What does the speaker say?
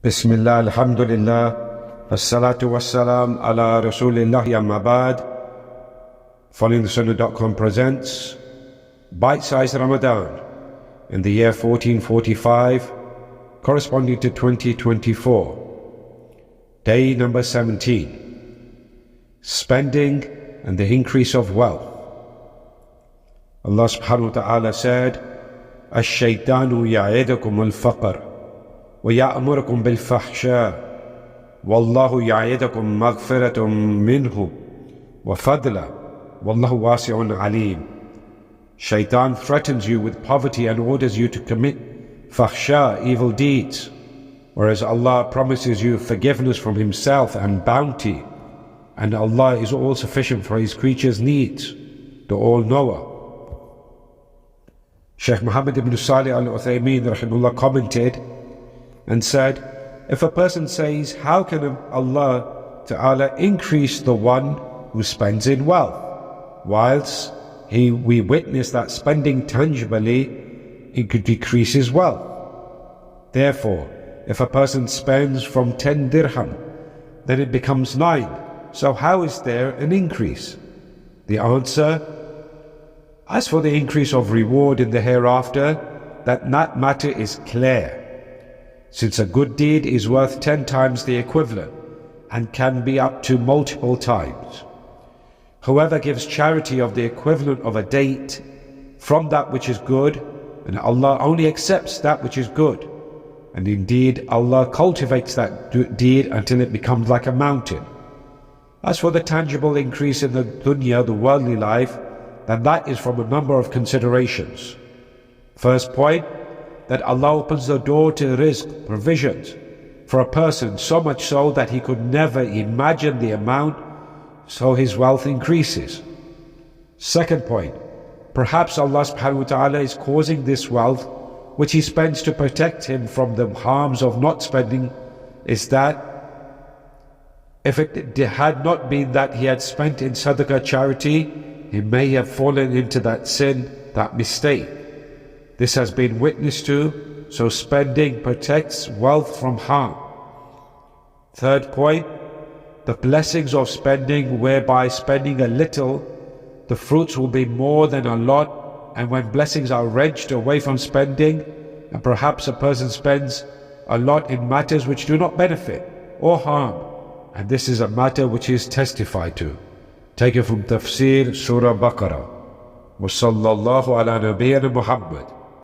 Bismillaah, alhamdulillah, assalatu wassalam ala rasulillah, amma ba'd. FollowingTheSunnah.com presents Bitesize Ramadan in the year 1445, corresponding to 2024. Day number 17. Spending and the increase of wealth. Allah subhanahu wa ta'ala said, "Ash-Shaytanu ya'idukum al-faqr وَيَأْمُرُكُمْ بِالْفَحْشَاءِ وَاللَّهُ يَعِدُكُمْ مَغْفِرَةٌ مِّنْهُ وَفَضْلًا وَاللَّهُ وَاسِعٌ عَلِيمٌ." Shaytan threatens you with poverty and orders you to commit fahsha, evil deeds, whereas Allah promises you forgiveness from Himself and bounty, and Allah is all sufficient for His creatures' needs, the All-Knower. Shaykh Muhammad bin Salih al-Uthaymeen Rahimahullaah commented and said, if a person says, how can Allah Ta'ala increase the one who spends in wealth, whilst we witness that spending tangibly it could decrease his wealth? Therefore, if a person spends from 10 dirham, then it becomes 9. So how is there an increase? The answer, as for the increase of reward in the hereafter, that matter is clear, since a good deed is worth 10 times the equivalent and can be up to multiple times. Whoever gives charity of the equivalent of a date from that which is good, and Allah only accepts that which is good, and indeed Allah cultivates that deed until it becomes like a mountain. As for the tangible increase in the dunya, the worldly life, then that is from a number of considerations. First point, that Allah opens the door to rizq, provisions, for a person, so much so that he could never imagine the amount, so his wealth increases. Second point, perhaps Allah subhanahu wa ta'ala is causing this wealth, which He spends to protect him from the harms of not spending, is that if it had not been that he had spent in sadaqah, charity, he may have fallen into that sin, that mistake. This has been witnessed to, so spending protects wealth from harm. Third point, the blessings of spending, whereby spending a little, the fruits will be more than a lot, and when blessings are wrenched away from spending, and perhaps a person spends a lot in matters which do not benefit or harm, and this is a matter which is testified to. Taken from Tafsir Surah Baqarah. Wa sallallahu ala nabiyyina Muhammad.